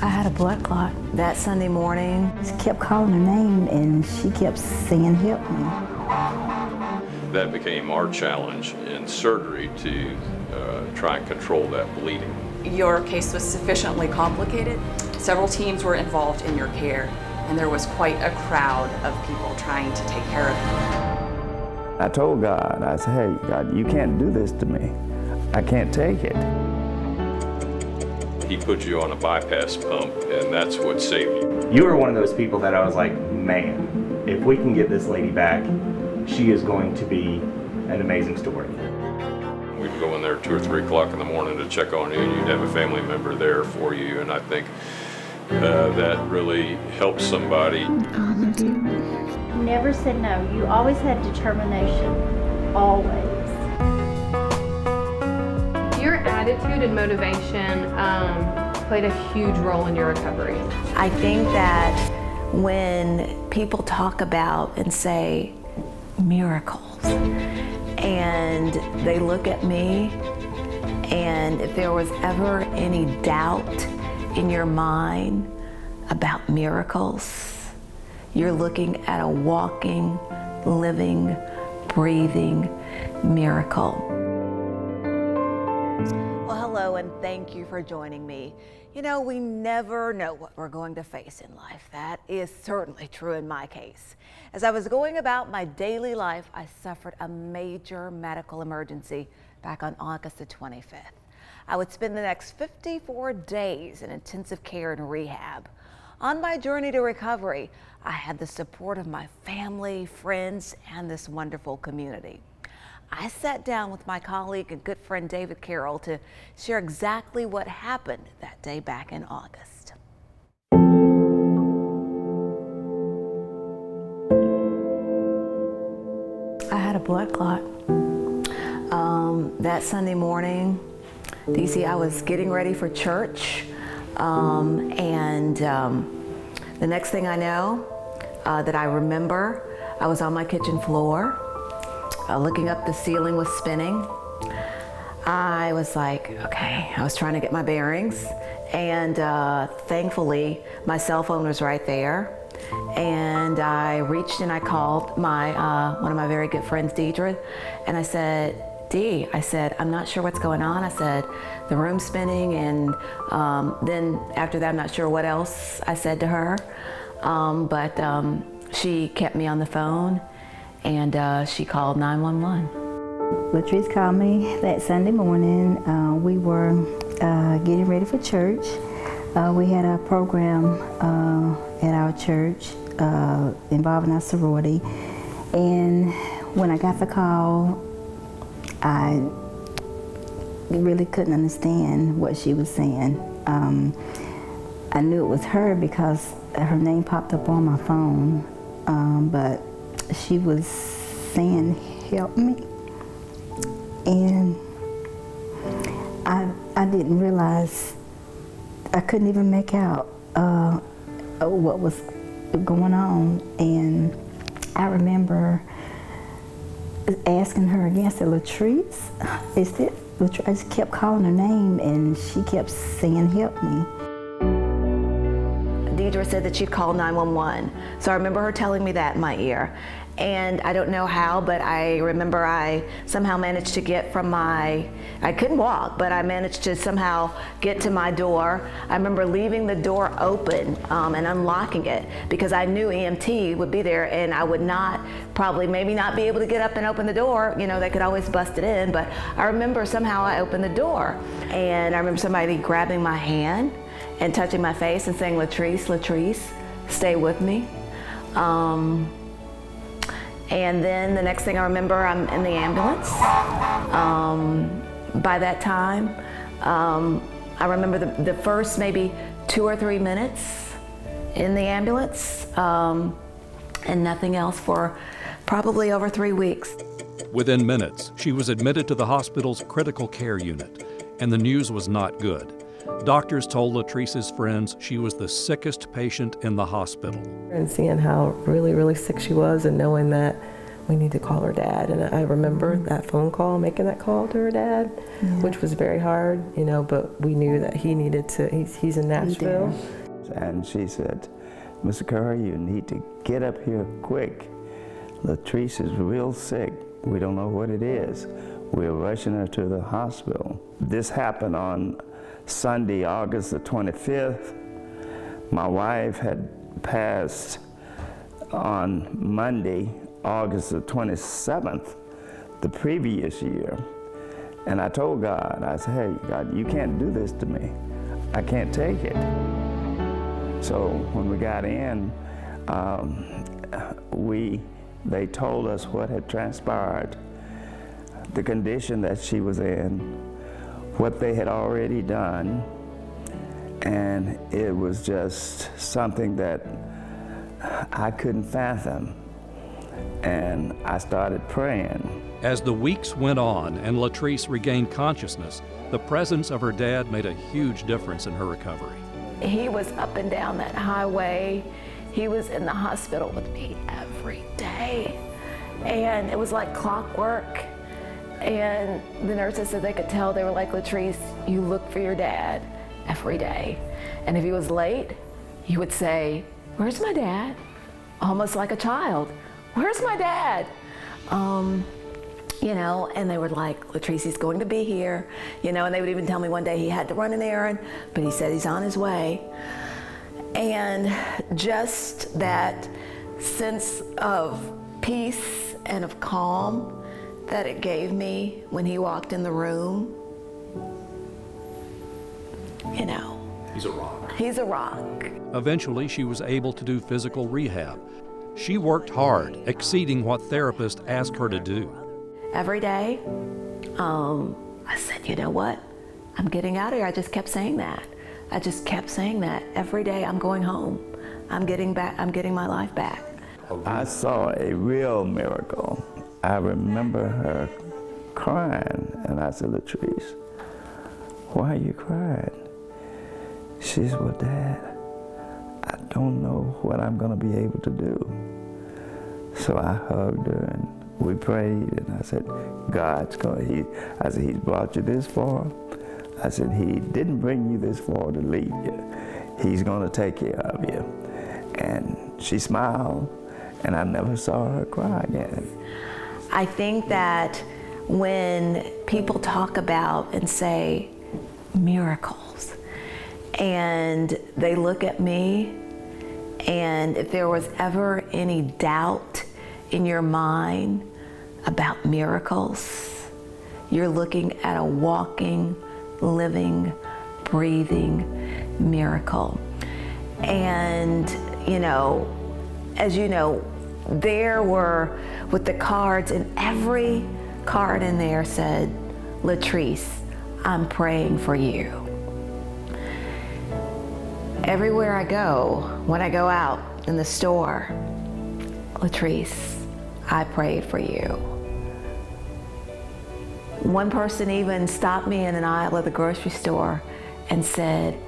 I had a blood clot that Sunday morning. She kept calling her name and she kept saying, "Help me." That became our challenge in surgery to try and control that bleeding. Your case was sufficiently complicated. Several teams were involved in your care, and there was quite a crowd of people trying to take care of you. I told God, I said, "Hey, God, you can't do this to me. I can't take it." He put you on a bypass pump, and that's what saved you. You were one of those people that I was like, man, if we can get this lady back, she is going to be an amazing story. We'd go in there 2 or 3 o'clock in the morning to check on you, and you'd have a family member there for you, and I think that really helps somebody. You never said no. You always had determination, always. Your attitude and motivation played a huge role in your recovery. I think that when people talk about and say miracles, and they look at me, and if there was ever any doubt in your mind about miracles, you're looking at a walking, living, breathing miracle. Well, hello, and thank you for joining me. You know, we never know what we're going to face in life. That is certainly true in my case. As I was going about my daily life, I suffered a major medical emergency back on August the 25th. I would spend the next 54 days in intensive care and rehab. On my journey to recovery, I had the support of my family, friends, and this wonderful community. I sat down with my colleague and good friend David Carroll to share exactly what happened that day back in August. I had a blood clot that Sunday morning. DC, I was getting ready for church, and the next thing I know, that I remember, I was on my kitchen floor, looking up, the ceiling was spinning. I was like, okay, I was trying to get my bearings, and thankfully my cell phone was right there, and I reached and I called my one of my very good friends, Deidre, and I said, Dee, I said, I'm not sure what's going on. I said, the room's spinning, and then after that, I'm not sure what else I said to her, but she kept me on the phone, and she called 911. LaTrice called me that Sunday morning. We were getting ready for church. We had a program at our church involving our sorority, and when I got the call, I really couldn't understand what she was saying. I knew it was her because her name popped up on my phone, but she was saying, "Help me." And I didn't realize, I couldn't even make out what was going on. And I remember asking her again, I said, "LaTrice, is it LaTrice?" I just kept calling her name and she kept saying, "Help me." Deidre said that she'd call 911. So I remember her telling me that in my ear. And I don't know how, but I remember I somehow managed to get from I couldn't walk, but I managed to somehow get to my door. I remember leaving the door open and unlocking it because I knew EMT would be there and I would maybe not be able to get up and open the door. You know, they could always bust it in, but I remember somehow I opened the door. And I remember somebody grabbing my hand and touching my face and saying, "LaTrice, LaTrice, stay with me." And then the next thing I remember, I'm in the ambulance. By that time, I remember the first maybe 2 or 3 minutes in the ambulance, and nothing else for probably over 3 weeks. Within minutes, she was admitted to the hospital's critical care unit, and the news was not good. Doctors told LaTrice's friends she was the sickest patient in the hospital. And seeing how really, really sick she was and knowing that we need to call her dad. And I remember that phone call, making that call to her dad, which was very hard, you know, but we knew that he needed to, he's in Nashville. And she said, Mr. Currie, you need to get up here quick. LaTrice is real sick. We don't know what it is. We're rushing her to the hospital. This happened on Sunday, August the 25th. My wife had passed on Monday, August the 27th, the previous year. And I told God, I said, hey, God, you can't do this to me. I can't take it. So when we got in, they told us what had transpired, the condition that she was in, what they had already done, and it was just something that I couldn't fathom. And I started praying. As the weeks went on and LaTrice regained consciousness, the presence of her dad made a huge difference in her recovery. He was up and down that highway. He was in the hospital with me every day. And it was like clockwork. And the nurses said they could tell. They were like, LaTrice, you look for your dad every day. And if he was late, he would say, where's my dad? Almost like a child. Where's my dad? You know, and they were like, LaTrice, he's going to be here. You know, and they would even tell me one day he had to run an errand, but he said he's on his way. And just that sense of peace and of calm that it gave me when he walked in the room, you know. He's a rock. He's a rock. Eventually, she was able to do physical rehab. She worked hard, exceeding what therapists asked her to do. Every day, I said, you know what? I'm getting out of here. I just kept saying that. I just kept saying that. Every day, I'm going home. I'm getting my life back. I saw a real miracle. I remember her crying, and I said, LaTrice, why are you crying? She said, well, Dad, I don't know what I'm going to be able to do. So I hugged her, and we prayed, and I said, God's going, I said, he's brought you this far. I said, he didn't bring you this far to leave you. He's going to take care of you. And she smiled, and I never saw her cry again. I think that when people talk about and say miracles, and they look at me, and if there was ever any doubt in your mind about miracles, you're looking at a walking, living, breathing miracle. And, you know, as you know, there were with the cards, and every card in there said, LaTrice, I'm praying for you. Everywhere I go, when I go out in the store, LaTrice, I prayed for you. One person even stopped me in an aisle of the grocery store and said,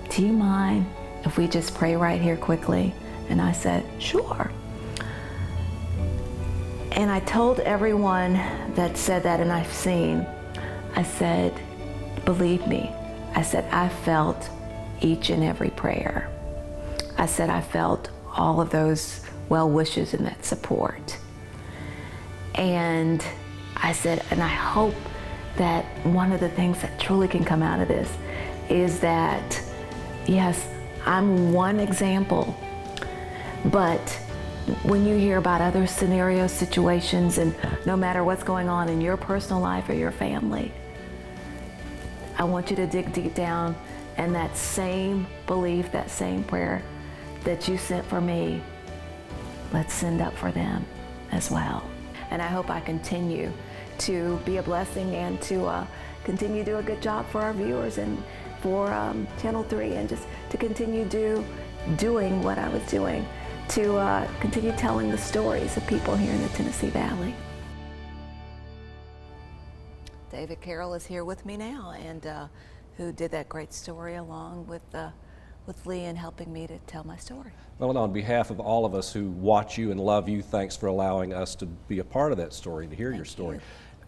do you mind if we just pray right here quickly? And I said, sure. And I told everyone that said that, and I've seen, I said, believe me, I said, I felt each and every prayer. I said, I felt all of those well wishes and that support. And I said, and I hope that one of the things that truly can come out of this is that, yes, I'm one example, but when you hear about other scenarios, situations, and no matter what's going on in your personal life or your family, I want you to dig deep down, and that same belief, that same prayer that you sent for me, let's send up for them as well. And I hope I continue to be a blessing and to continue to do a good job for our viewers and for Channel 3, and just to continue doing what I was doing, to continue telling the stories of people here in the Tennessee Valley. David Carroll is here with me now, and who did that great story along with with Lee in helping me to tell my story. Well, and on behalf of all of us who watch you and love you, thanks for allowing us to be a part of that story and to hear your story.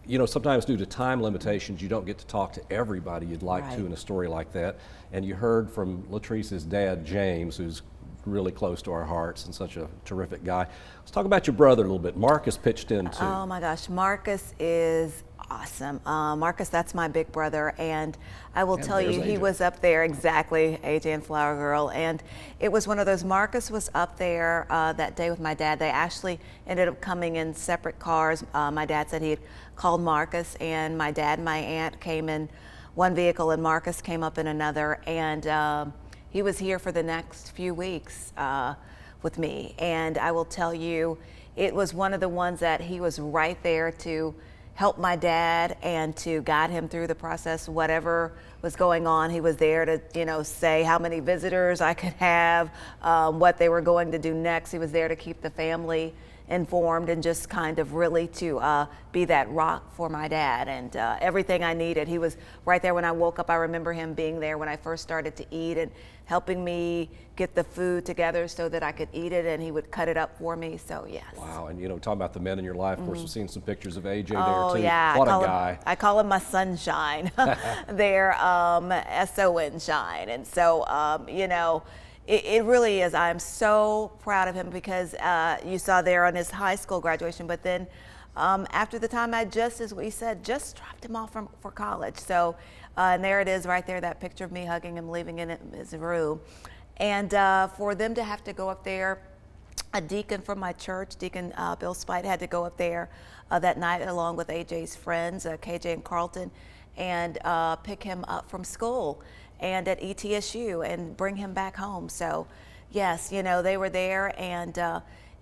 You know, sometimes due to time limitations, you don't get to talk to everybody you'd like to in a story like that. And you heard from LaTrice's dad, James, who's really close to our hearts and such a terrific guy. Let's talk about your brother a little bit. Marcus pitched in too. Oh my gosh, Marcus is awesome. Marcus, that's my big brother, and I will tell you, he was up there, exactly, AJ and Flower Girl, and it was one of those, Marcus was up there that day with my dad. They actually ended up coming in separate cars. My dad said he had called Marcus, and my dad and my aunt came in one vehicle, and Marcus came up in another, and he was here for the next few weeks with me. And I will tell you, it was one of the ones that he was right there to help my dad and to guide him through the process, whatever was going on. He was there to, you know, say how many visitors I could have, what they were going to do next. He was there to keep the family informed and just kind of really to be that rock for my dad, and everything I needed. He was right there when I woke up. I remember him being there when I first started to eat and helping me get the food together so that I could eat it, and he would cut it up for me, so yes. Wow, and you know, talking about the men in your life, of course, we've seen some pictures of AJ Oh, there too. yeah. What a guy. I call him my sunshine. They're S-O-N-shine, and so, you know, it really is. I'm so proud of him because you saw there on his high school graduation, but then after the time I just, as we said, just dropped him off for college. So, and there it is right there, that picture of me hugging him, leaving in his room. And for them to have to go up there, a deacon from my church, Deacon Bill Spite, had to go up there that night along with AJ's friends, KJ and Carlton, and pick him up from school and at ETSU and bring him back home. So yes, you know, they were there, and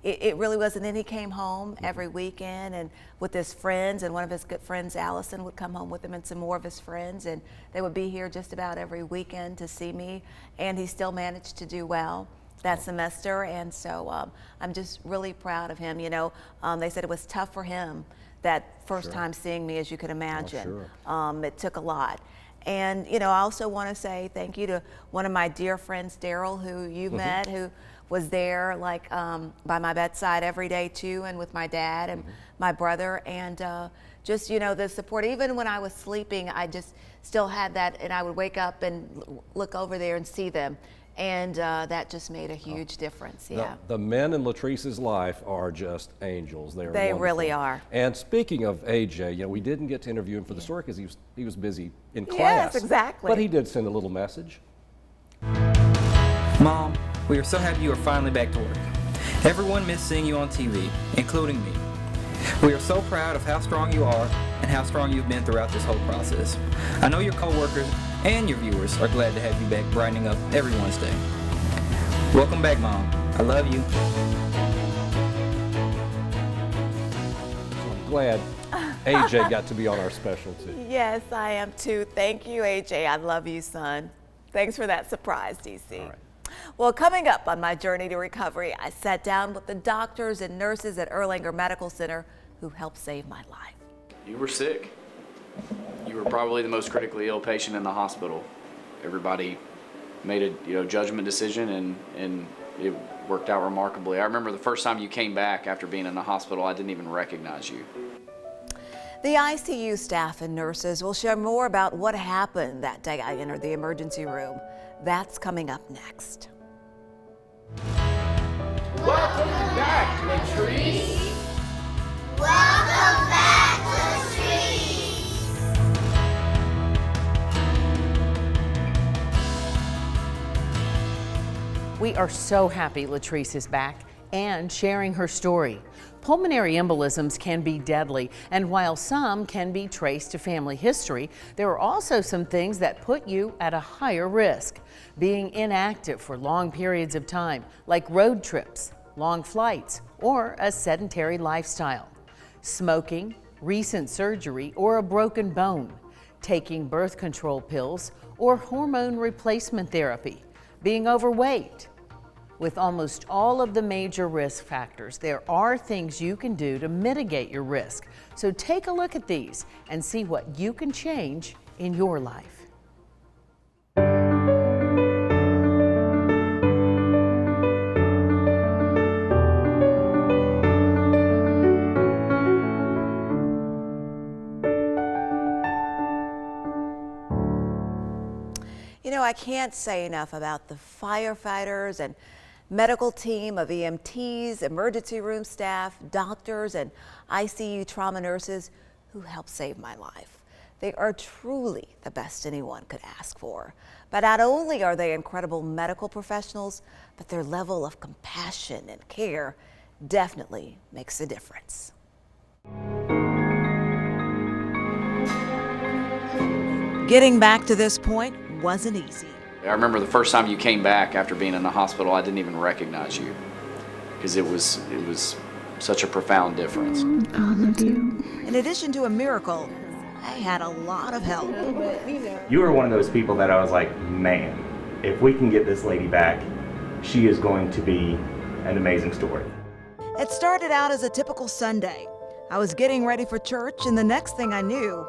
it really was. And then he came home every weekend and with his friends, and one of his good friends, Allison, would come home with him and some more of his friends, and they would be here just about every weekend to see me, and he still managed to do well that semester. And so I'm just really proud of him. You know, they said it was tough for him that first time seeing me, as you could imagine. It took a lot. And, you know, I also want to say thank you to one of my dear friends, Daryl, who you met, who was there like by my bedside every day too, and with my dad and my brother, and just, you know, the support. Even when I was sleeping, I just still had that, and I would wake up and look over there and see them. And that just made a huge difference, yeah. The men in LaTrice's life are just angels. They wonderful. Really are. And speaking of AJ, you know, we didn't get to interview him for the story because he was busy in class. Yes, exactly. But he did send a little message. Mom, we are so happy you are finally back to work. Everyone missed seeing you on TV, including me. We are so proud of how strong you are and how strong you've been throughout this whole process. I know your coworkers and your viewers are glad to have you back brightening up everyone's day. Welcome back, Mom. I love you. I'm glad AJ got to be on our special too. Yes, I am too. Thank you, AJ. I love you, son. Thanks for that surprise, DC. All right. Well, coming up on my journey to recovery, I sat down with the doctors and nurses at Erlanger Medical Center who helped save my life. You were sick. You were probably the most critically ill patient in the hospital. Everybody made a judgment decision, and it worked out remarkably. I remember the first time you came back after being in the hospital, I didn't even recognize you. The ICU staff and nurses will share more about what happened that day I entered the emergency room. That's coming up next. Welcome back, LaTrice. Welcome back, LaTrice. We are so happy LaTrice is back and sharing her story. Pulmonary embolisms can be deadly, and while some can be traced to family history, there are also some things that put you at a higher risk. Being inactive for long periods of time, like road trips, long flights, or a sedentary lifestyle. Smoking, recent surgery, or a broken bone. Taking birth control pills or hormone replacement therapy. Being overweight. With almost all of the major risk factors, there are things you can do to mitigate your risk. So take a look at these and see what you can change in your life. I can't say enough about the firefighters and medical team of EMTs, emergency room staff, doctors, and ICU trauma nurses who helped save my life. They are truly the best anyone could ask for. But not only are they incredible medical professionals, but their level of compassion and care definitely makes a difference. Getting back to this point wasn't easy. I remember the first time you came back after being in the hospital, I didn't even recognize you because it was such a profound difference. I love you. In addition to a miracle, I had a lot of help. You were one of those people that I was like, man, if we can get this lady back, she is going to be an amazing story. It started out as a typical Sunday. I was getting ready for church, and the next thing I knew,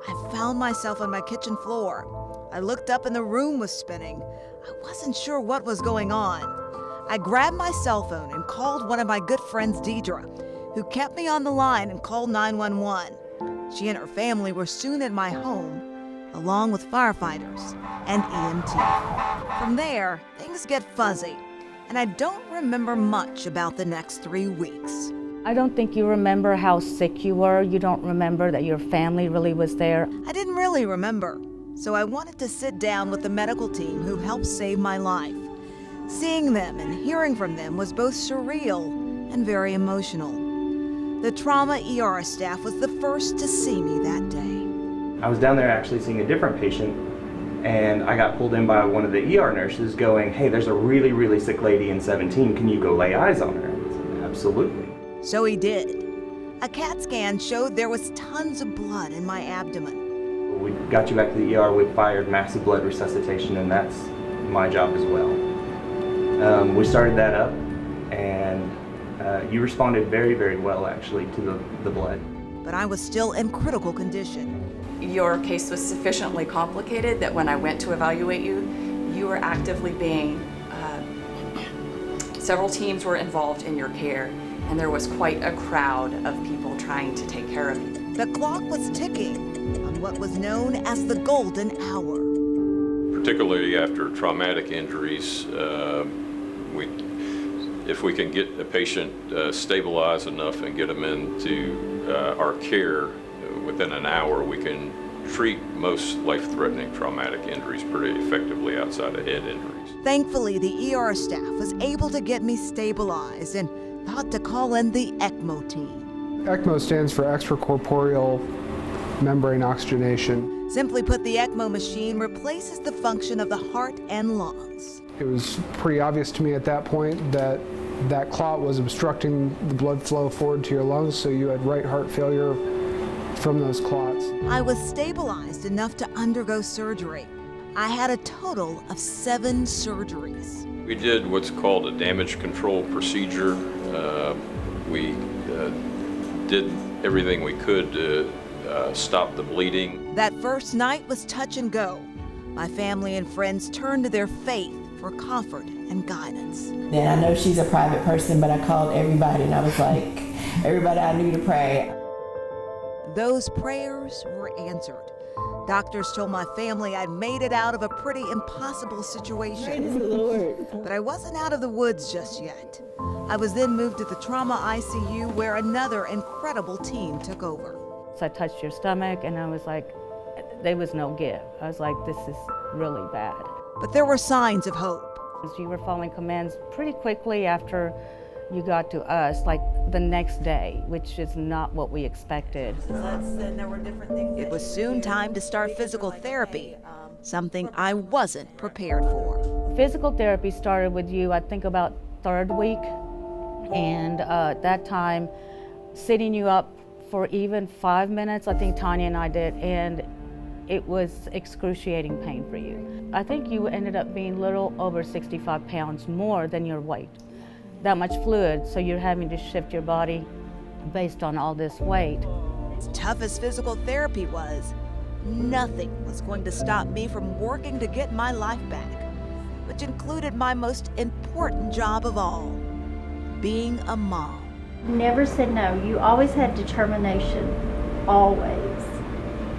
I found myself on my kitchen floor. I looked up and the room was spinning. I wasn't sure what was going on. I grabbed my cell phone and called one of my good friends, Deidre, who kept me on the line and called 911. She and her family were soon at my home, along with firefighters and EMT. From there, things get fuzzy, and I don't remember much about the next 3 weeks. I don't think you remember how sick you were. You don't remember that your family really was there. I didn't really remember, so I wanted to sit down with the medical team who helped save my life. Seeing them and hearing from them was both surreal and very emotional. The trauma ER staff was the first to see me that day. I was down there actually seeing a different patient, and I got pulled in by one of the ER nurses going, hey, there's a really, really sick lady in 17. Can you go lay eyes on her? I said, absolutely. So he did. A CAT scan showed there was tons of blood in my abdomen. We got you back to the ER, we fired massive blood resuscitation, and that's my job as well. We started that up, and you responded very, very well actually to the blood. But I was still in critical condition. Your case was sufficiently complicated that when I went to evaluate you, you were actively being, several teams were involved in your care, and there was quite a crowd of people trying to take care of you. The clock was ticking on what was known as the golden hour. Particularly after traumatic injuries, if we can get a patient stabilized enough and get them into our care within an hour, we can treat most life-threatening traumatic injuries pretty effectively outside of head injuries. Thankfully, the ER staff was able to get me stabilized and thought to call in the ECMO team. ECMO stands for extracorporeal membrane oxygenation. Simply put, the ECMO machine replaces the function of the heart and lungs. It was pretty obvious to me at that point that that clot was obstructing the blood flow forward to your lungs, so you had right heart failure from those clots. I was stabilized enough to undergo surgery. I had a total of 7 surgeries. We did what's called a damage control procedure. We did everything we could to stop the bleeding. That first night was touch and go. My family and friends turned to their faith for comfort and guidance. Then I know she's a private person, but I called everybody and I was like, everybody I knew to pray. Those prayers were answered. Doctors told my family I'd made it out of a pretty impossible situation. Praise the Lord. But I wasn't out of the woods just yet. I was then moved to the trauma ICU where another incredible team took over. So I touched your stomach and I was like, there was no give. I was like, this is really bad. But there were signs of hope. You were following commands pretty quickly after you got to us, like the next day, which is not what we expected. It was soon time to start physical therapy, something I wasn't prepared for. Physical therapy started with you, I think, about 3rd week, and at that time, sitting you up for even 5 minutes, I think Tanya and I did, and it was excruciating pain for you. I think you ended up being a little over 65 pounds more than your weight. That much fluid, so you're having to shift your body based on all this weight. As tough as physical therapy was, nothing was going to stop me from working to get my life back, which included my most important job of all, being a mom. Never said no. You always had determination, always.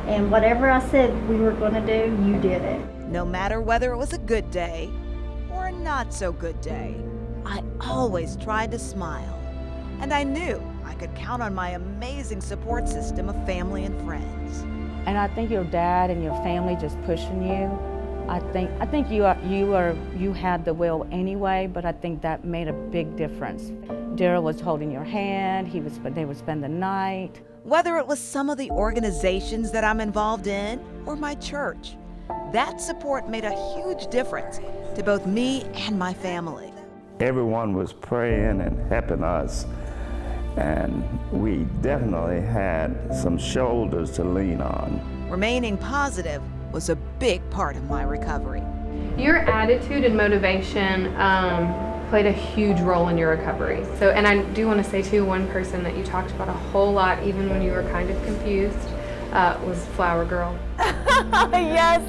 And whatever I said we were going to do, you did it. No matter whether it was a good day or a not so good day, I always tried to smile. And I knew I could count on my amazing support system of family and friends. And I think your dad and your family just pushing you. I think you had the will anyway, but I think that made a big difference. Daryl was holding your hand. They would spend the night. Whether it was some of the organizations that I'm involved in or my church, that support made a huge difference to both me and my family. Everyone was praying and helping us, and we definitely had some shoulders to lean on. Remaining positive was a big part of my recovery. Your attitude and motivation played a huge role in your recovery. So, and I do want to say too, one person that you talked about a whole lot, even when you were kind of confused, was Flower Girl. Yes,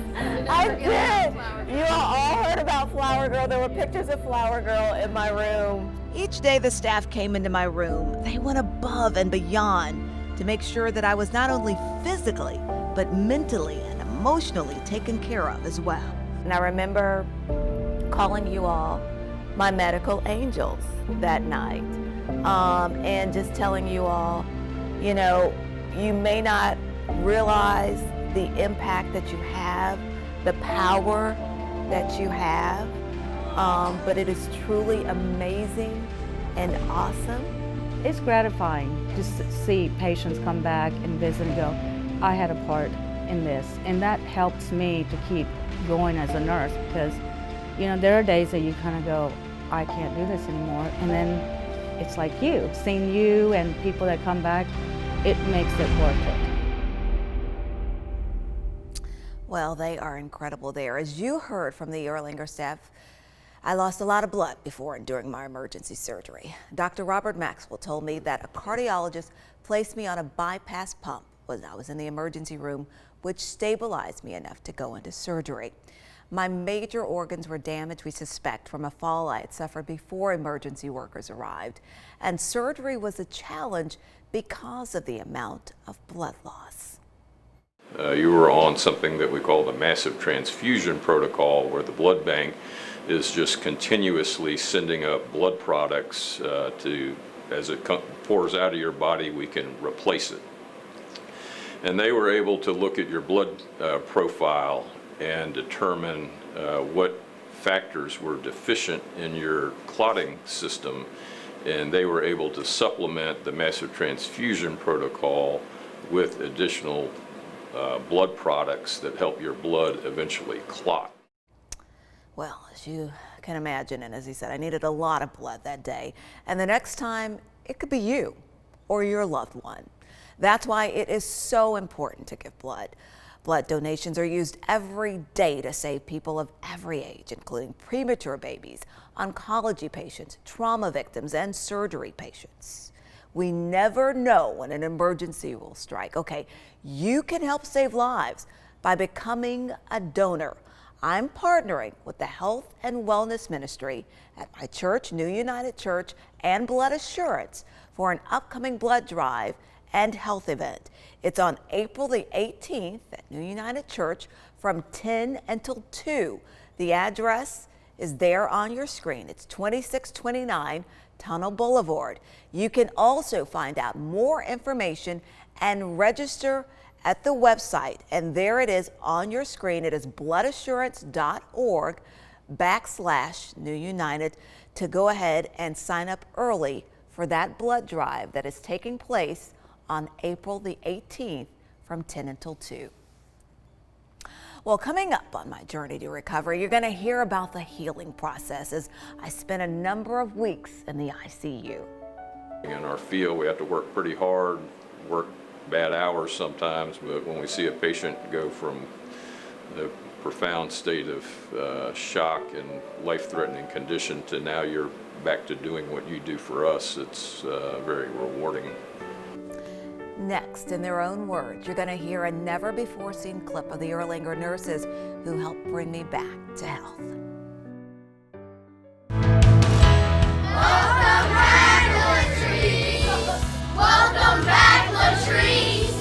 I did. You all heard about Flower Girl. There were pictures of Flower Girl in my room. Each day the staff came into my room, they went above and beyond to make sure that I was not only physically, but mentally and emotionally taken care of as well. And I remember calling you all my medical angels that night, and just telling you all, you know, you may not realize the impact that you have, the power that you have, but it is truly amazing and awesome. It's gratifying to see patients come back and visit and go, I had a part in this. And that helps me to keep going as a nurse, because, you know, there are days that you kind of go, I can't do this anymore. And then it's like seeing you and people that come back, it makes it worth it. Well, they are incredible there. As you heard from the Erlanger staff, I lost a lot of blood before and during my emergency surgery. Dr. Robert Maxwell told me that a cardiologist placed me on a bypass pump when I was in the emergency room, which stabilized me enough to go into surgery. My major organs were damaged, we suspect, from a fall I had suffered before emergency workers arrived. And surgery was a challenge because of the amount of blood loss. You were on something that we call the massive transfusion protocol, where the blood bank is just continuously sending up blood products as it pours out of your body, we can replace it. And they were able to look at your blood profile and determine what factors were deficient in your clotting system, and they were able to supplement the massive transfusion protocol with additional blood products that help your blood eventually clot. Well, as you can imagine, and as he said, I needed a lot of blood that day. And the next time, it could be you or your loved one. That's why it is so important to give blood. Blood donations are used every day to save people of every age, including premature babies, oncology patients, trauma victims, and surgery patients. We never know when an emergency will strike. Okay, you can help save lives by becoming a donor. I'm partnering with the Health and Wellness Ministry at my church, New United Church, and Blood Assurance for an upcoming blood drive and health event. It's on April the 18th at New United Church from 10 until 2. The address is there on your screen. It's 2629 Tunnel Boulevard. You can also find out more information and register at the website, and there it is on your screen. It is bloodassurance.org/New United to go ahead and sign up early for that blood drive that is taking place on April the 18th from 10 until 2. Well, coming up on my journey to recovery, you're going to hear about the healing process as I spent a number of weeks in the ICU. In our field, we have to work pretty hard, work bad hours sometimes, but when we see a patient go from the profound state of shock and life-threatening condition to now you're back to doing what you do for us, it's very rewarding. Next, in their own words, you're going to hear a never-before-seen clip of the Erlanger nurses who helped bring me back to health. Welcome back, LaTrice! Welcome back, LaTrice!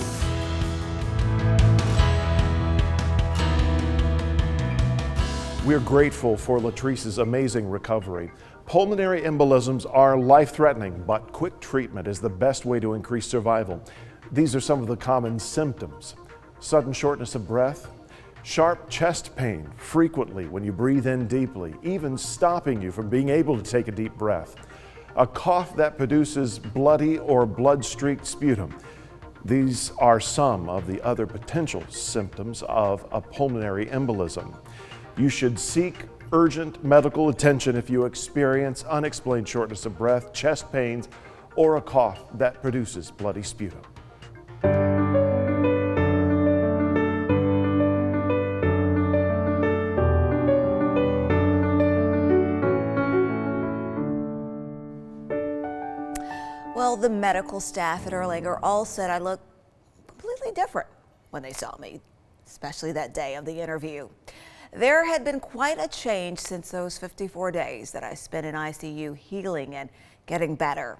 we're grateful for LaTrice's amazing recovery. Pulmonary embolisms are life-threatening, but quick treatment is the best way to increase survival. These are some of the common symptoms: sudden shortness of breath, sharp chest pain frequently when you breathe in deeply, even stopping you from being able to take a deep breath, a cough that produces bloody or blood-streaked sputum. These are some of the other potential symptoms of a pulmonary embolism. You should seek urgent medical attention if you experience unexplained shortness of breath, chest pains, or a cough that produces bloody sputum. Well, the medical staff at Erlanger all said I looked completely different when they saw me, especially that day of the interview. There had been quite a change since those 54 days that I spent in ICU healing and getting better.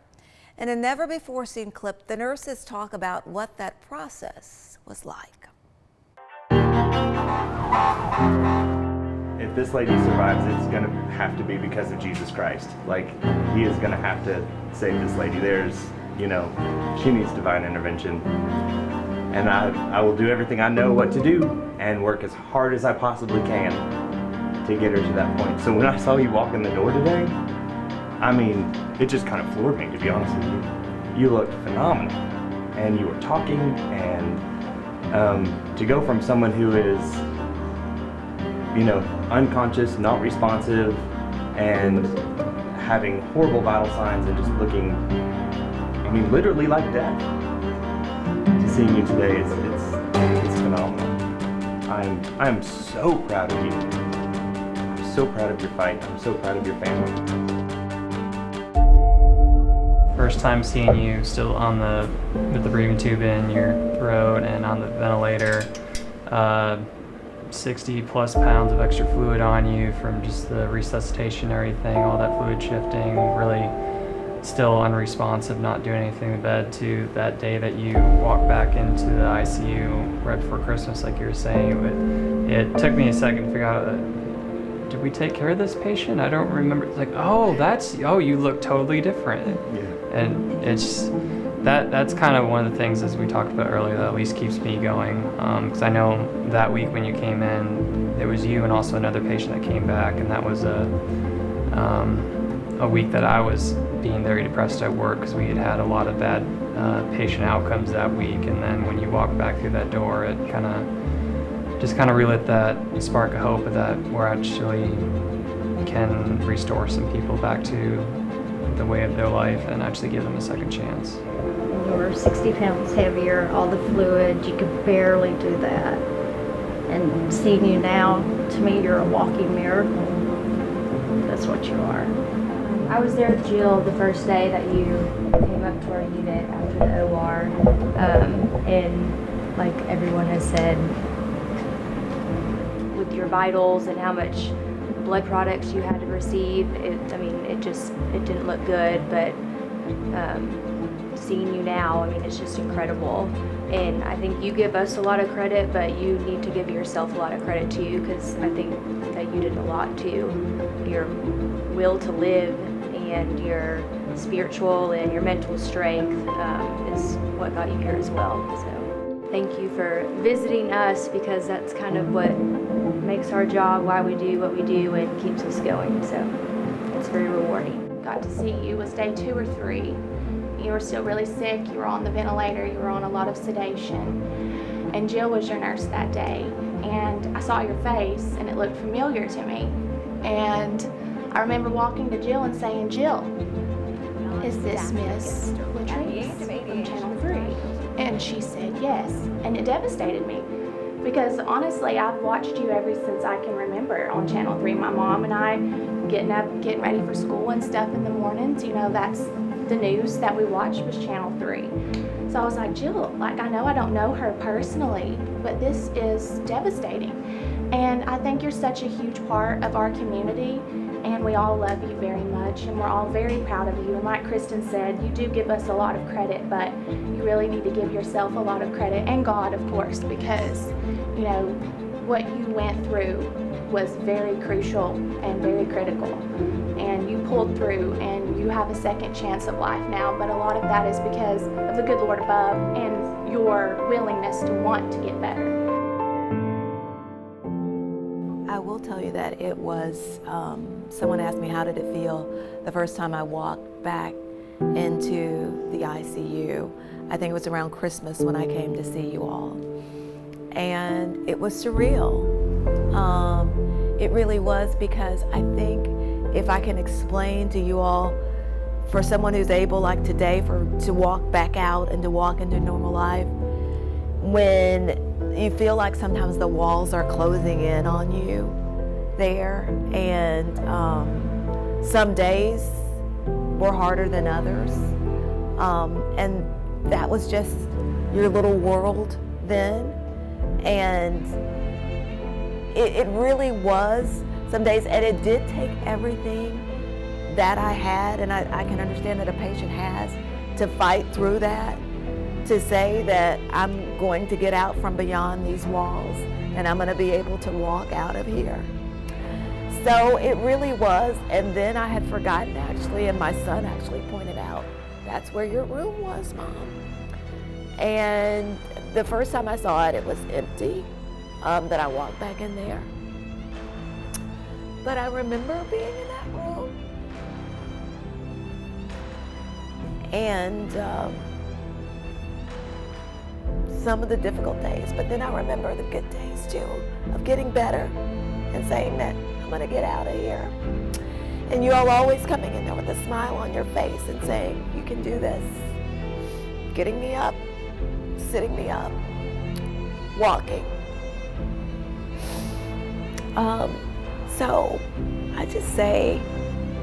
In a never-before-seen clip, the nurses talk about what that process was like. If this lady survives, it's going to have to be because of Jesus Christ. Like, he is going to have to save this lady. She needs divine intervention. And I will do everything I know what to do and work as hard as I possibly can to get her to that point. So when I saw you walk in the door today, I mean, it just kind of floored me, to be honest with you. You looked phenomenal, and you were talking, and to go from someone who is, unconscious, not responsive, and having horrible vital signs and just looking, literally like death, to seeing you today, it's phenomenal. I'm so proud of you. I'm so proud of your fight. I'm so proud of your family. First time seeing you still with the breathing tube in your throat and on the ventilator, 60 plus pounds of extra fluid on you from just the resuscitation and everything, all that fluid shifting, really still unresponsive, not doing anything in the bed, to that day that you walked back into the ICU right before Christmas, like you were saying. It took me a second to figure out, did we take care of this patient? I don't remember. It's like, you look totally different. Yeah. And it's that's kind of one of the things, as we talked about earlier, that at least keeps me going. Because I know that week when you came in, it was you and also another patient that came back, and that was a week that I was being very depressed at work because we had a lot of bad patient outcomes that week. And then when you walked back through that door, it kind of relit that spark of hope that we're actually can restore some people back to the way of their life and actually give them a second chance. You were 60 pounds heavier, all the fluid, you could barely do that. And seeing you now, to me, you're a walking miracle. That's what you are. I was there with Jill the first day that you came up to our unit after the OR, and like everyone has said, with your vitals and how much blood products you had to receive, it didn't look good, but seeing you now, it's just incredible. And I think you give us a lot of credit, but you need to give yourself a lot of credit too, because I think that you did a lot too. Your will to live and your spiritual and your mental strength is what got you here as well. So thank you for visiting us, because that's kind of what makes our job, why we do what we do, and keeps us going. So it's very rewarding. Got to see you was day 2 or 3. You were still really sick, you were on the ventilator, you were on a lot of sedation. And Jill was your nurse that day. And I saw your face and it looked familiar to me. And I remember walking to Jill and saying, Jill, is this Miss LaTrice from Channel 3? And she said yes. And it devastated me. Because honestly, I've watched you ever since I can remember on Channel 3. My mom and I getting up, getting ready for school and stuff in the mornings, that's the news that we watched was Channel 3. So I was like, Jill, I know I don't know her personally, but this is devastating. And I think you're such a huge part of our community, and we all love you very much, and we're all very proud of you. And like Kristen said, you do give us a lot of credit, but you really need to give yourself a lot of credit, and God, of course, because, what you went through was very crucial and very critical. And you pulled through and you have a second chance of life now, but a lot of that is because of the good Lord above and your willingness to want to get better. I will tell you that it was, someone asked me how did it feel the first time I walked back into the ICU. I think it was around Christmas when I came to see you all. And it was surreal. It really was, because I think if I can explain to you all, for someone who's able like today to walk back out and to walk into normal life, when you feel like sometimes the walls are closing in on you there, and some days were harder than others, and that was just your little world then, and it really was some days, and it did take everything that I had, and I can understand that a patient has, to fight through that, to say that I'm going to get out from beyond these walls and I'm going to be able to walk out of here. So it really was, and then I had forgotten actually, and my son actually pointed out, that's where your room was, Mom. And the first time I saw it, it was empty, that I walked back in there. But I remember being in that room. And some of the difficult days, but then I remember the good days too, of getting better and saying that I'm gonna get out of here. And you all always coming in there with a smile on your face and saying, you can do this. Getting me up, sitting me up, walking. So I just say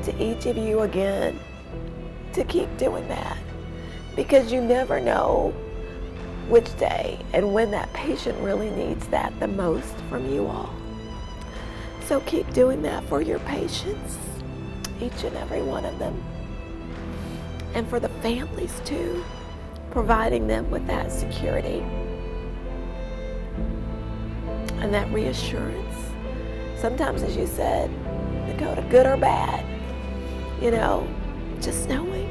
to each of you again, to keep doing that, because you never know which day and when that patient really needs that the most from you all. So keep doing that for your patients, each and every one of them. And for the families too, providing them with that security and that reassurance. Sometimes, as you said, Dakota, good or bad, you know, just knowing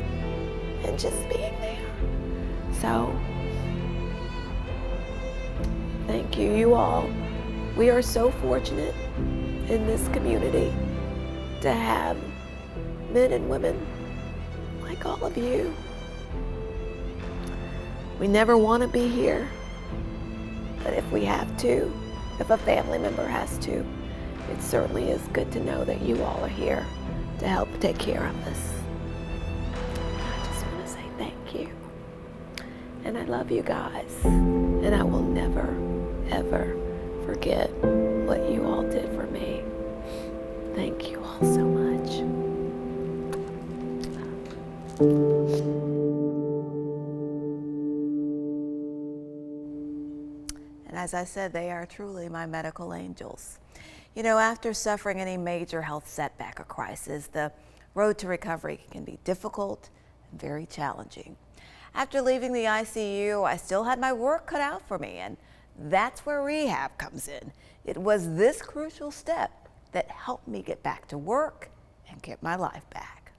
and just being there. So, thank you, you all. We are so fortunate in this community to have men and women like all of you. We never want to be here, but if we have to, if a family member has to, it certainly is good to know that you all are here to help take care of us. I just want to say thank you. And I love you guys. And I will never, ever forget what you all did for me. Thank you all so much. And as I said, they are truly my medical angels. You know, after suffering any major health setback or crisis, the road to recovery can be difficult and very challenging. After leaving the ICU, I still had my work cut out for me, and that's where rehab comes in. It was this crucial step that helped me get back to work and get my life back.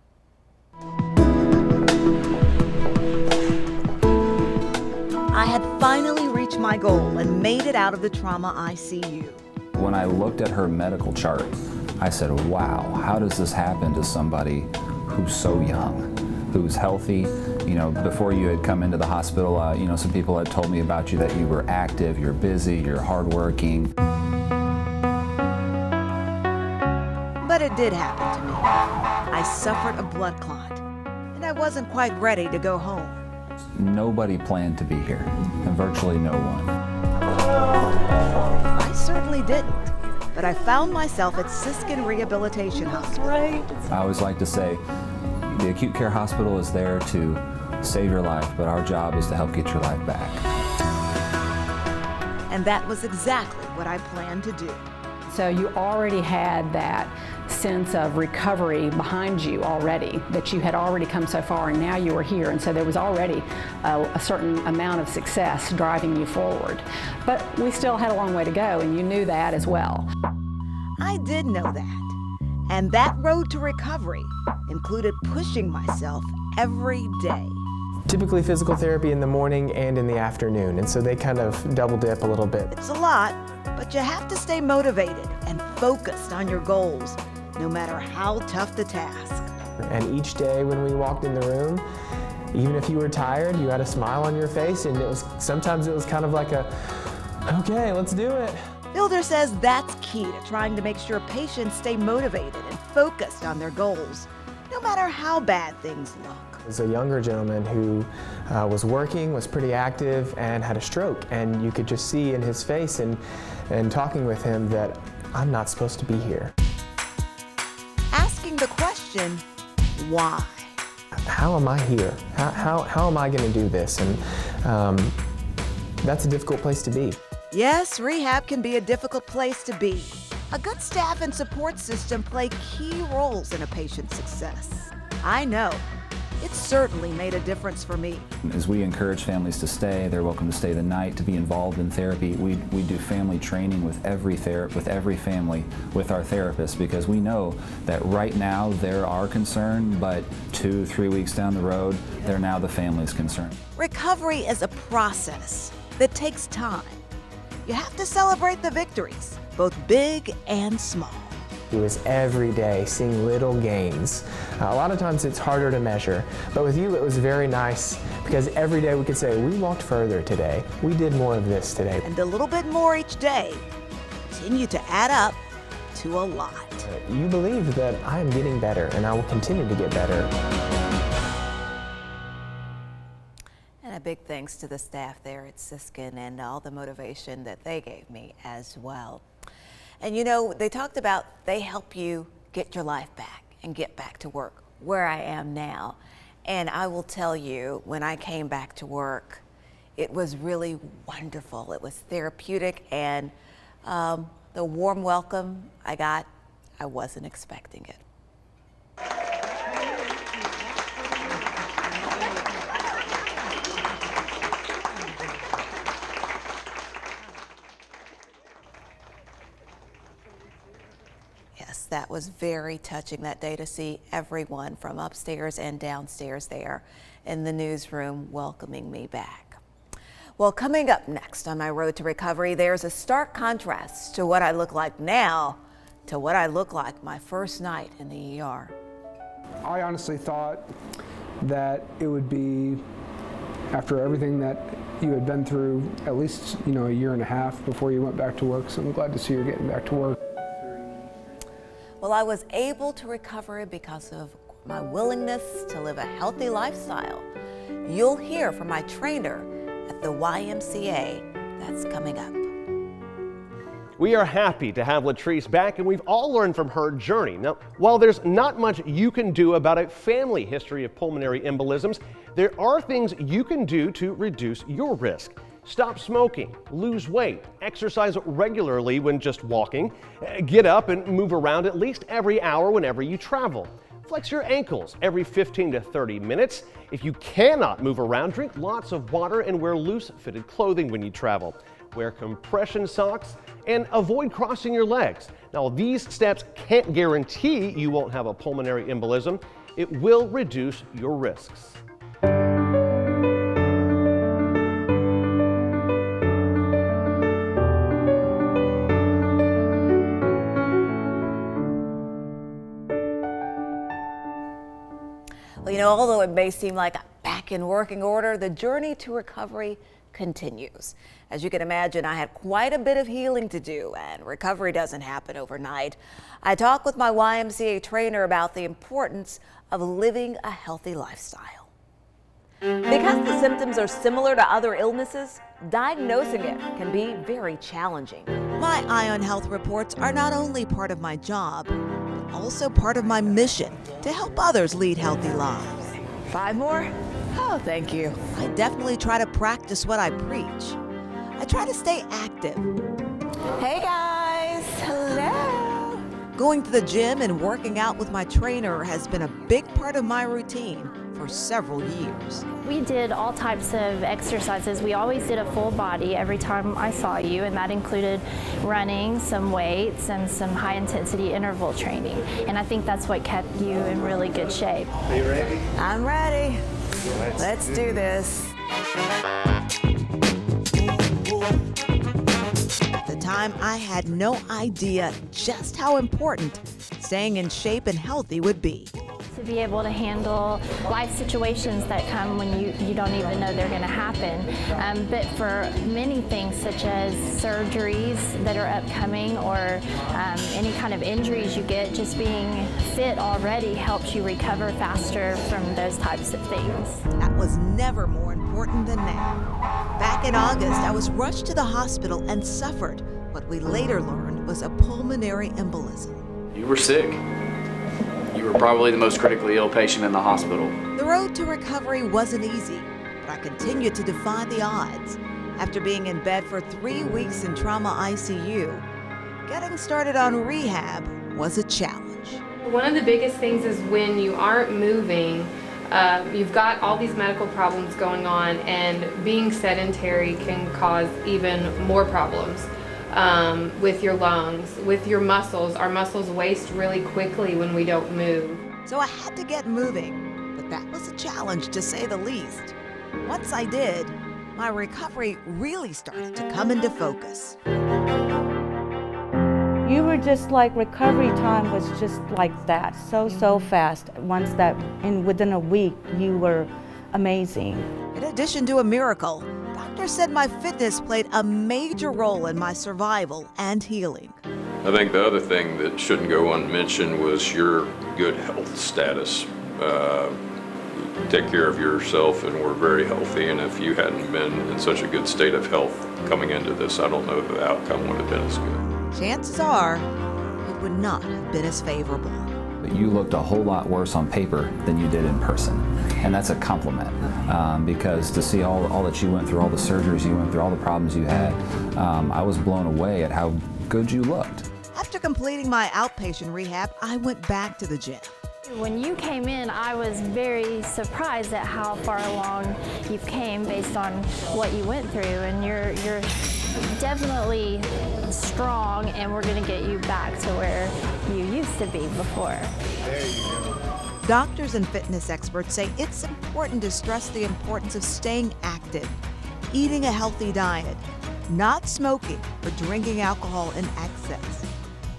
I had finally reached my goal and made it out of the trauma ICU. When I looked at her medical chart, I said, wow, how does this happen to somebody who's so young, who's healthy? You know, before you had come into the hospital, you know, some people had told me about you that you were active, you're busy, you're hardworking. But it did happen to me. I suffered a blood clot, and I wasn't quite ready to go home. Nobody planned to be here, and virtually no one. I certainly didn't, but I found myself at Siskin Rehabilitation Hospital. I always like to say, the acute care hospital is there to save your life, but our job is to help get your life back. And that was exactly what I planned to do. So you already had that sense of recovery behind you already, that you had already come so far and now you were here, and so there was already a certain amount of success driving you forward. But we still had a long way to go, and you knew that as well. I did know that. And that road to recovery included pushing myself every day. Typically physical therapy in the morning and in the afternoon, and so they kind of double dip a little bit. It's a lot, but you have to stay motivated and focused on your goals, no matter how tough the task. And each day when we walked in the room, even if you were tired, you had a smile on your face, and sometimes it was kind of like okay, let's do it. Fielder says that's key to trying to make sure patients stay motivated and focused on their goals, no matter how bad things look. There's a younger gentleman who was working, was pretty active, and had a stroke. And you could just see in his face and talking with him that I'm not supposed to be here. Asking the question, why? How am I here? How am I going to do this? And that's a difficult place to be. Yes, rehab can be a difficult place to be. A good staff and support system play key roles in a patient's success. I know. It certainly made a difference for me. As we encourage families to stay, they're welcome to stay the night, to be involved in therapy. We do family training with every family, with our therapists, because we know that right now they're our concern, but 2-3 weeks down the road, they're now the family's concern. Recovery is a process that takes time. You have to celebrate the victories, both big and small. It was every day seeing little gains. A lot of times it's harder to measure, but with you it was very nice because every day we could say, we walked further today, we did more of this today. And a little bit more each day continue to add up to a lot. You believe that I am getting better and I will continue to get better. And a big thanks to the staff there at Siskin and all the motivation that they gave me as well. And you know, they talked about they help you get your life back and get back to work where I am now. And I will tell you, when I came back to work, it was really wonderful. It was therapeutic, and the warm welcome I got, I wasn't expecting it. That was very touching that day to see everyone from upstairs and downstairs there in the newsroom welcoming me back. Well, coming up next on my road to recovery, there's a stark contrast to what I look like now to what I look like my first night in the ER. I honestly thought that it would be, after everything that you had been through, at least a year and a half before you went back to work, so I'm glad to see you're getting back to work. Well, I was able to recover because of my willingness to live a healthy lifestyle. You'll hear from my trainer at the YMCA. That's coming up. We are happy to have LaTrice back, and we've all learned from her journey. Now, while there's not much you can do about a family history of pulmonary embolisms, there are things you can do to reduce your risk. Stop smoking, lose weight, exercise regularly when just walking, get up and move around at least every hour whenever you travel. Flex your ankles every 15 to 30 minutes. If you cannot move around, drink lots of water and wear loose fitted clothing when you travel. Wear compression socks and avoid crossing your legs. Now, these steps can't guarantee you won't have a pulmonary embolism. It will reduce your risks. Well, although it may seem like I'm back in working order, the journey to recovery continues. As you can imagine, I had quite a bit of healing to do, and recovery doesn't happen overnight. I talked with my YMCA trainer about the importance of living a healthy lifestyle. Because the symptoms are similar to other illnesses, diagnosing it can be very challenging. My Eye on Health reports are not only part of my job, but also part of my mission to help others lead healthy lives. 5 more? Oh, thank you. I definitely try to practice what I preach. I try to stay active. Hey guys, hello. Going to the gym and working out with my trainer has been a big part of my routine for several years. We did all types of exercises. We always did a full body every time I saw you, and that included running, some weights, and some high intensity interval training. And I think that's what kept you in really good shape. Are you ready? I'm ready. Let's do this. At the time, I had no idea just how important staying in shape and healthy would be. To be able to handle life situations that come when you don't even know they're going to happen. But for many things such as surgeries that are upcoming or any kind of injuries you get, just being fit already helps you recover faster from those types of things. That was never more important than now. Back in August, I was rushed to the hospital and suffered what we later learned was a pulmonary embolism. You were sick. You were probably the most critically ill patient in the hospital. The road to recovery wasn't easy, but I continued to defy the odds. After being in bed for 3 weeks in trauma ICU, getting started on rehab was a challenge. One of the biggest things is when you aren't moving, you've got all these medical problems going on, and being sedentary can cause even more problems. With your lungs, with your muscles. Our muscles waste really quickly when we don't move. So I had to get moving, but that was a challenge to say the least. Once I did, my recovery really started to come into focus. You were just like, recovery time was just like that, so fast. Once that, within a week, you were amazing. In addition to a miracle, doctors said my fitness played a major role in my survival and healing. I think the other thing that shouldn't go unmentioned was your good health status. You take care of yourself and we're very healthy, and if you hadn't been in such a good state of health coming into this, I don't know if the outcome would have been as good. Chances are, it would not have been as favorable. You looked a whole lot worse on paper than you did in person, and that's a compliment, because to see all that you went through, all the surgeries you went through, all the problems you had, I was blown away at how good you looked. After completing my outpatient rehab, I went back to the gym. When you came in, I was very surprised at how far along you've came based on what you went through, and you're definitely strong, and we're going to get you back to where you used to be before. There you go. Doctors and fitness experts say it's important to stress the importance of staying active, eating a healthy diet, not smoking or drinking alcohol in excess.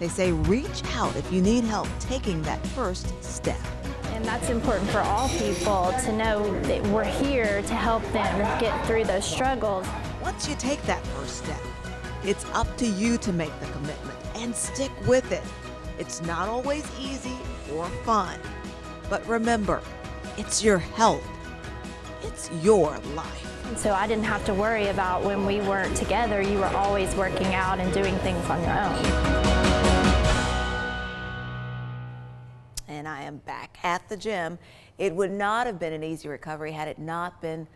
They say reach out if you need help taking that first step. And that's important for all people to know that we're here to help them get through those struggles. Once you take that first step, it's up to you to make the commitment and stick with it. It's not always easy or fun, but remember, it's your health. It's your life. And so I didn't have to worry about when we weren't together. You were always working out and doing things on your own. And I am back at the gym. It would not have been an easy recovery had it not been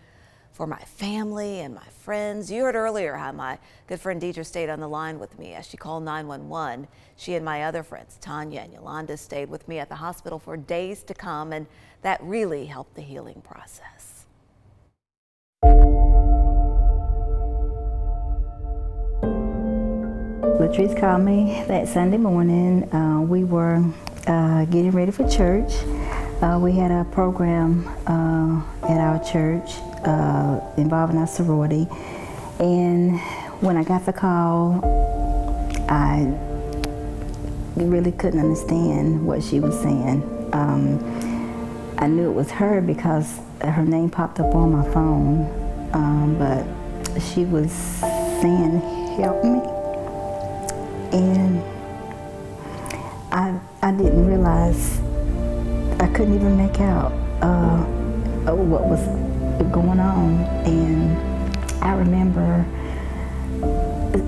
for my family and my friends. You heard earlier how my good friend Deidre stayed on the line with me as she called 911. She and my other friends, Tanya and Yolanda, stayed with me at the hospital for days to come, and that really helped the healing process. LaTrice called me that Sunday morning. We were getting ready for church. We had a program at our church involving our sorority, and when I got the call, I really couldn't understand what she was saying. I knew it was her because her name popped up on my phone, but she was saying, "Help me," and I didn't realize, I couldn't even make out what was going on. And I remember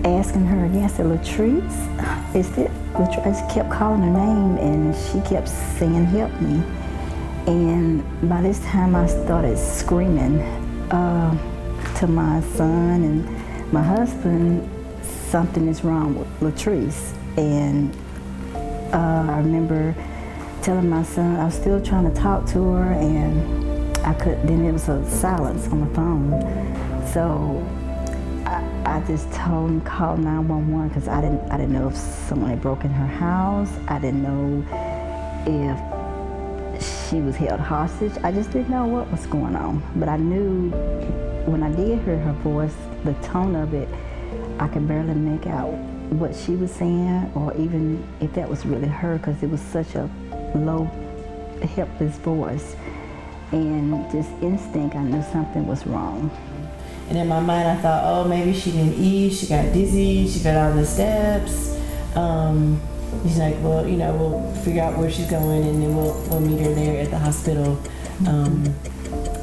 asking her again, I said, "LaTrice, is it LaTrice?" I just kept calling her name, and she kept saying, "Help me." And by this time I started screaming to my son and my husband, "Something is wrong with LaTrice." And I remember telling my son, I was still trying to talk to her, and I could. Then it was a silence on the phone. So I just told him call 911 because I didn't know if someone had broken her house. I didn't know if she was held hostage. I just didn't know what was going on. But I knew when I did hear her voice, the tone of it, I could barely make out what she was saying or even if that was really her, because it was such a low, helpless voice. And just instinct, I knew something was wrong. And in my mind, I thought, oh, maybe she didn't eat, she got dizzy, she fell down the steps. He's like, well, you know, we'll figure out where she's going and then we'll meet her there at the hospital.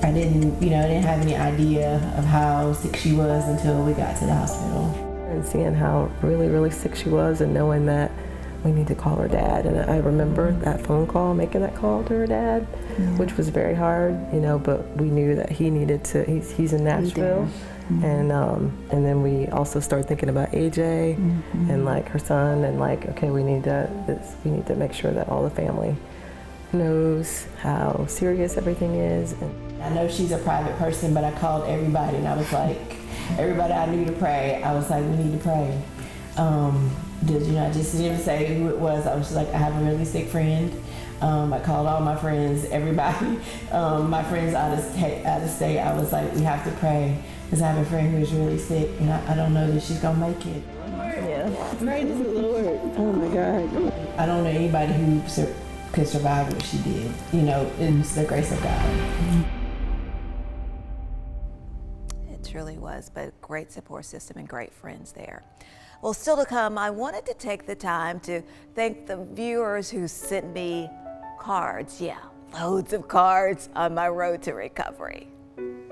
I didn't have any idea of how sick she was until we got to the hospital. And seeing how really, really sick she was and knowing that we need to call her dad. And I remember that phone call, making that call to her dad, which was very hard, you know, but we knew that he needed to, he's in Nashville. And then we also started thinking about AJ and like her son and like, okay, we need to make sure that all the family knows how serious everything is. And I know she's a private person, but I called everybody and I was like, everybody I knew to pray, I was like, we need to pray. I just didn't even say who it was. I was just like, I have a really sick friend. I called all my friends, everybody, my friends out of state. I was like, we have to pray because I have a friend who's really sick and I don't know that she's gonna make it. Yeah, praise the Lord. Oh my God. I don't know anybody who could survive what she did. You know, it's the grace of God. It truly was, but great support system and great friends there. Well, still to come, I wanted to take the time to thank the viewers who sent me cards. Yeah, loads of cards on my road to recovery.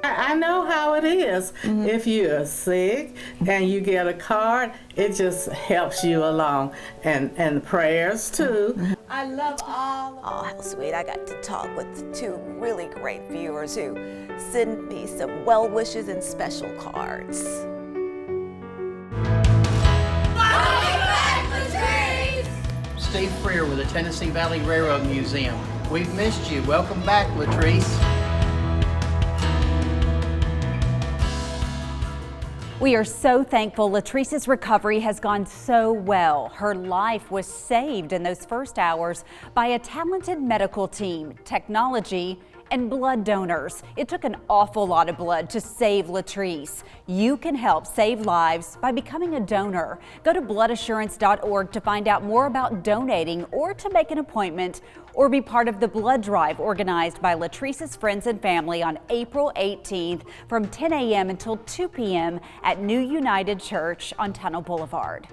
I know how it is. If you're sick and you get a card, it just helps you along. And prayers too. I love all. Oh, how sweet. I got to talk with two really great viewers who sent me some well wishes and special cards. Steve Freer with the Tennessee Valley Railroad Museum. We've missed you. Welcome back, LaTrice. We are so thankful LaTrice's recovery has gone so well. Her life was saved in those first hours by a talented medical team, technology, and blood donors. It took an awful lot of blood to save LaTrice. You can help save lives by becoming a donor. Go to bloodassurance.org to find out more about donating or to make an appointment or be part of the blood drive organized by LaTrice's friends and family on April 18th from 10 a.m. until 2 p.m. at New United Church on Tunnel Boulevard.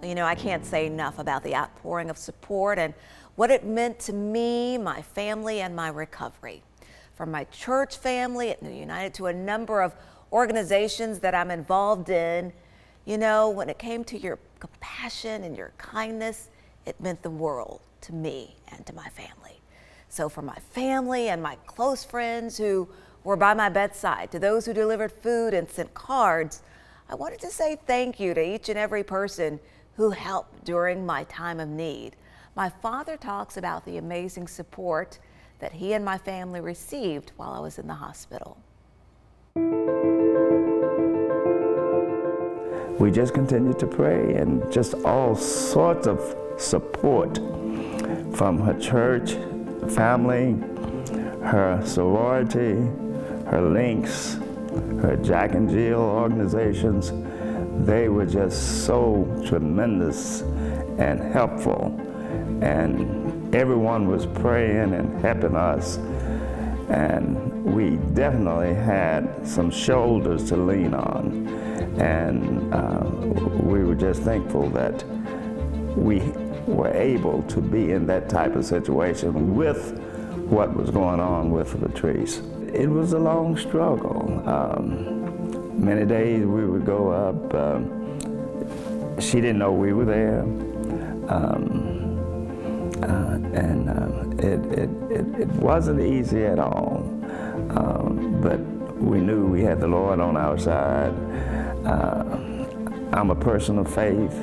You know, I can't say enough about the outpouring of support and what it meant to me, my family, and my recovery. From my church family at New United to a number of organizations that I'm involved in, you know, when it came to your compassion and your kindness, it meant the world to me and to my family. So for my family and my close friends who were by my bedside, to those who delivered food and sent cards, I wanted to say thank you to each and every person who helped during my time of need. My father talks about the amazing support that he and my family received while I was in the hospital. We just continued to pray and just all sorts of support from her church, family, her sorority, her links, her Jack and Jill organizations. They were just so tremendous and helpful, and everyone was praying and helping us, and we definitely had some shoulders to lean on, and we were just thankful that we were able to be in that type of situation with what was going on with LaTrice. It was a long struggle. Many days we would go up. She didn't know we were there. It wasn't easy at all, but we knew we had the Lord on our side. I'm a person of faith,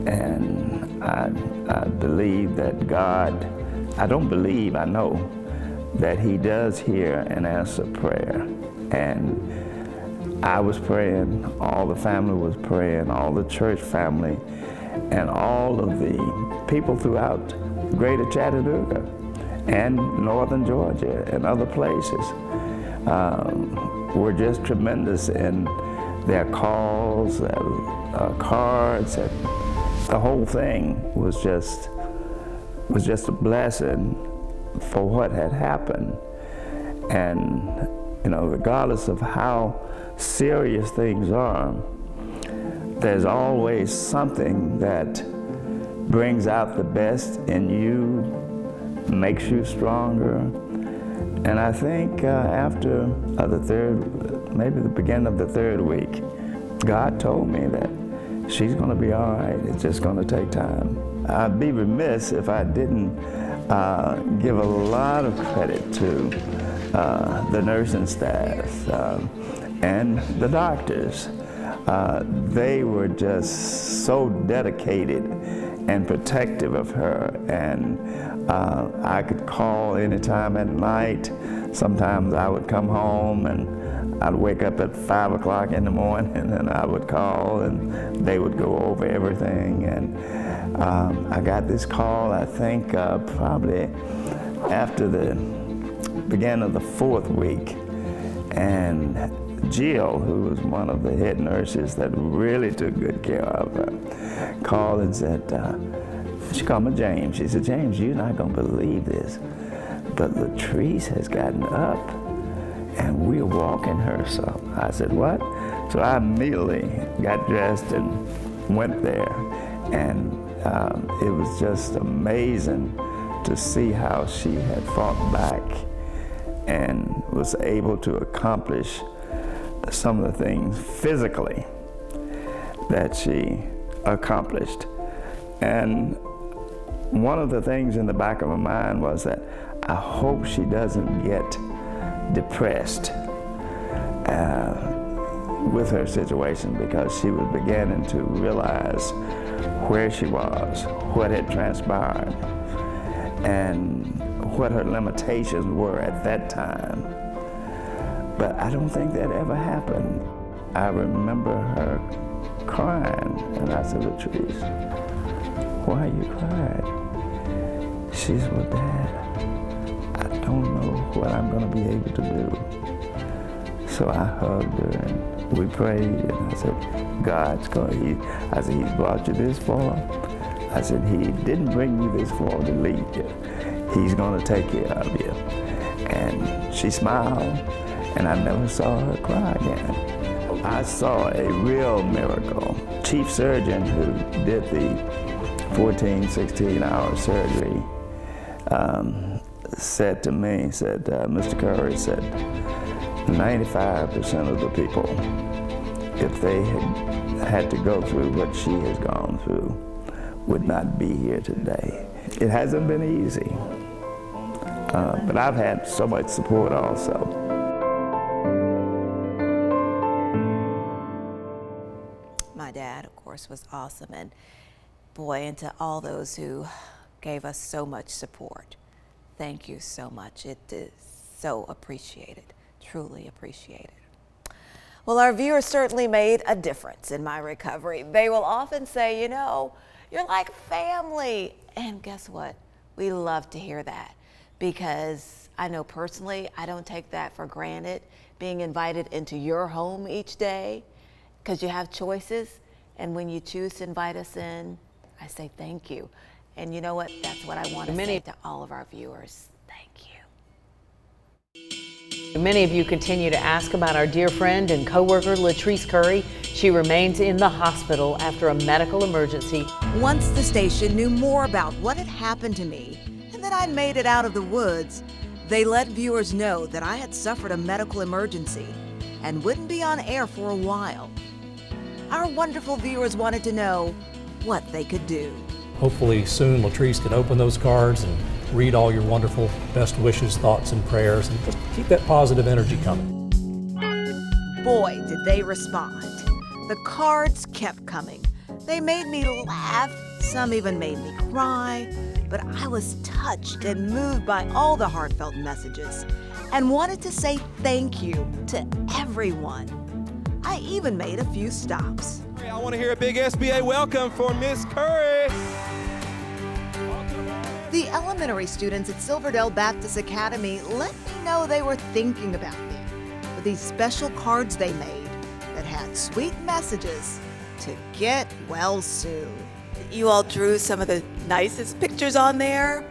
and I believe that God, I don't believe, I know that He does hear and answer prayer. And I was praying, all the family was praying, all the church family, and all of the people throughout Greater Chattanooga and Northern Georgia and other places were just tremendous in their calls, their cards, and the whole thing was just a blessing for what had happened. And you know, regardless of how serious things are, there's always something that brings out the best in you, makes you stronger. And I think after the third, maybe the beginning of the third week, God told me that she's going to be all right. It's just going to take time. I'd be remiss if I didn't give a lot of credit to the nursing staff and the doctors. They were just so dedicated and protective of her, and I could call anytime at night. Sometimes I would come home and I'd wake up at 5 o'clock in the morning and I would call and they would go over everything. And I got this call, I think probably after the beginning of the fourth week, and Jill, who was one of the head nurses that really took good care of her, called and said, she called me James. She said, James, you're not going to believe this, but LaTrice has gotten up and we're walking her. So I said, what? So I immediately got dressed and went there. And it was just amazing to see how she had fought back and was able to accomplish some of the things physically that she accomplished. And one of the things in the back of my mind was that I hope she doesn't get depressed with her situation, because she was beginning to realize where she was, what had transpired, and what her limitations were at that time. But I don't think that ever happened. I remember her crying, and I said, LaTrice, why are you crying? She said, well, Dad, I don't know what I'm going to be able to do. So I hugged her and we prayed, and I said, God's going to, I said, He's brought you this far. I said, He didn't bring you this far to leave you. He's going to take care of you. And she smiled, and I never saw her cry again. I saw a real miracle. Chief surgeon who did the 14, 16-hour surgery said to me, said, Mr. Currie said, 95% of the people, if they had to go through what she has gone through, would not be here today. It hasn't been easy, but I've had so much support also. My dad, of course, was awesome, and boy, and to all those who gave us so much support, thank you so much. It is so appreciated, truly appreciated. Well, our viewers certainly made a difference in my recovery. They will often say, you know, you're like family. And guess what? We love to hear that, because I know personally, I don't take that for granted, being invited into your home each day, because you have choices. And when you choose to invite us in, I say thank you. And you know what? That's what I want to say to all of our viewers. Thank you. Many of you continue to ask about our dear friend and co-worker LaTrice Currie. She remains in the hospital after a medical emergency. Once the station knew more about what had happened to me and that I'd made it out of the woods, they let viewers know that I had suffered a medical emergency and wouldn't be on air for a while. Our wonderful viewers wanted to know what they could do. hopefully soon LaTrice can open those cards and read all your wonderful best wishes, thoughts, and prayers, and just keep that positive energy coming. Boy, did they respond. The cards kept coming. They made me laugh, some even made me cry, but I was touched and moved by all the heartfelt messages and wanted to say thank you to everyone. I even made a few stops. I want to hear a big SBA welcome for Miss Currie. The elementary students at Silverdale Baptist Academy let me know they were thinking about me with these special cards they made that had sweet messages to get well soon. You all drew some of the nicest pictures on there.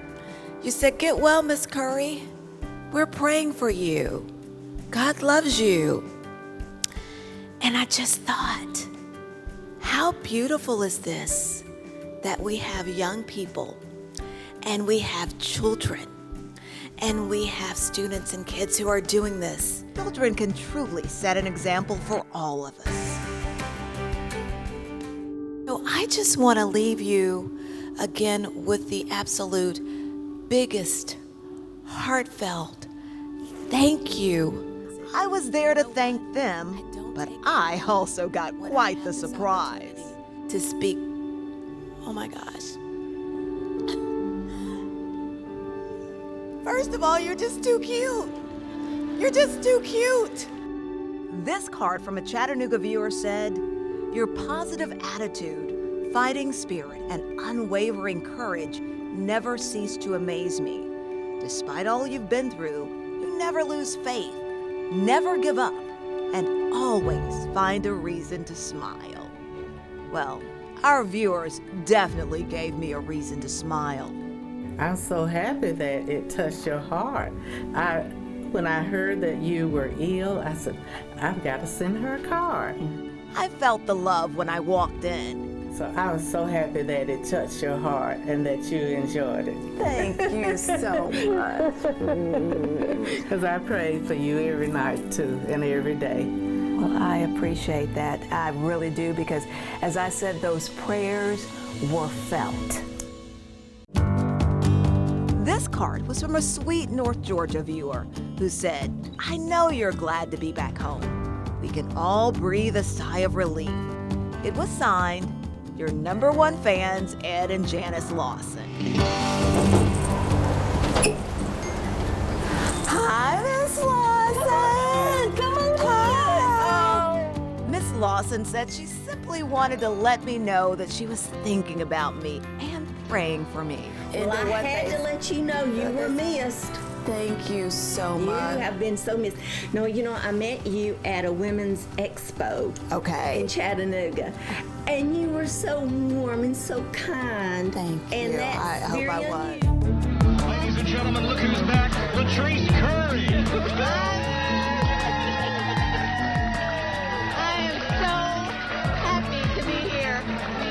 You said, "Get well, Miss Currie. We're praying for you. God loves you." And I just thought, how beautiful is this that we have young people and we have children and we have students and kids who are doing this. Children can truly set an example for all of us. So I just want to leave you again with the absolute biggest, heartfelt thank you. I was there to thank them, but I also got quite the surprise. To speak, oh my gosh. First of all, you're just too cute. You're just too cute. This card from a Chattanooga viewer said, "Your positive attitude, fighting spirit, and unwavering courage never cease to amaze me. Despite all you've been through, you never lose faith, never give up, and always find a reason to smile." Well, our viewers definitely gave me a reason to smile. I'm so happy that it touched your heart. When I heard that you were ill, I said, I've got to send her a card. I felt the love when I walked in. So I was so happy that it touched your heart and that you enjoyed it. Thank you so much. Because I prayed for you every night too, and every day. Well, I appreciate that. I really do, because as I said, those prayers were felt. This card was from a sweet North Georgia viewer who said, "I know you're glad to be back home. We can all breathe a sigh of relief." It was signed, your #1 fans, Ed and Janice Lawson. Hi, Miss Lawson. Come on. Hi. Miss Lawson said she simply wanted to let me know that she was thinking about me and praying for me. Well, I had to let you know you were missed. Thank you so much. You have been so missed. No, you know, I met you at a women's expo. Okay. In Chattanooga. And you were so warm and so kind. Thank and you. That's I hope I was. Ladies and gentlemen, look who's back. LaTrice Currie. I am so happy to be here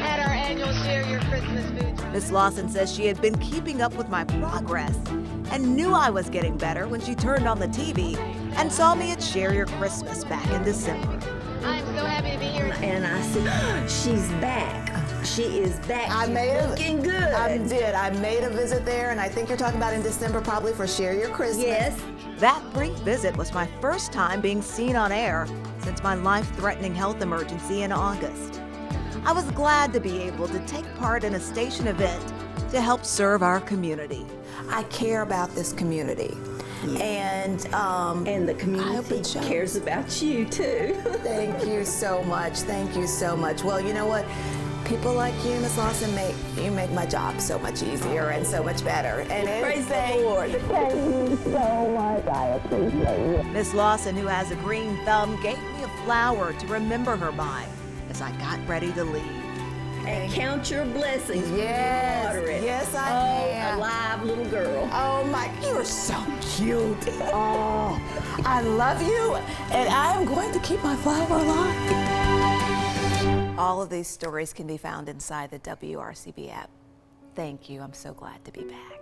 at our annual Share Your Christmas food drive. Miss Lawson says she had been keeping up with my progress and knew I was getting better when she turned on the TV and saw me at Share Your Christmas back in December. I'm so happy to be here. And I said, oh, she's back. She is back. She's looking good. I did. I made a visit there, and I think you're talking about in December, probably for Share Your Christmas. Yes. That brief visit was my first time being seen on air since my life-threatening health emergency in August. I was glad to be able to take part in a station event to help serve our community. I care about this community. And the community cares about you too. Thank you so much. Thank you so much. Well, you know what? People like you, Miss Lawson, make my job so much easier and so much better. And praise the Lord. Thank you so much. I appreciate it. Miss Lawson, who has a green thumb, gave me a flower to remember her by as I got ready to leave. And count your blessings. Yes, Water it. yes, I am. A live little girl. Oh my, you're so cute. Oh, I love you, and I'm going to keep my flower alive. All of these stories can be found inside the WRCB app. Thank you. I'm so glad to be back.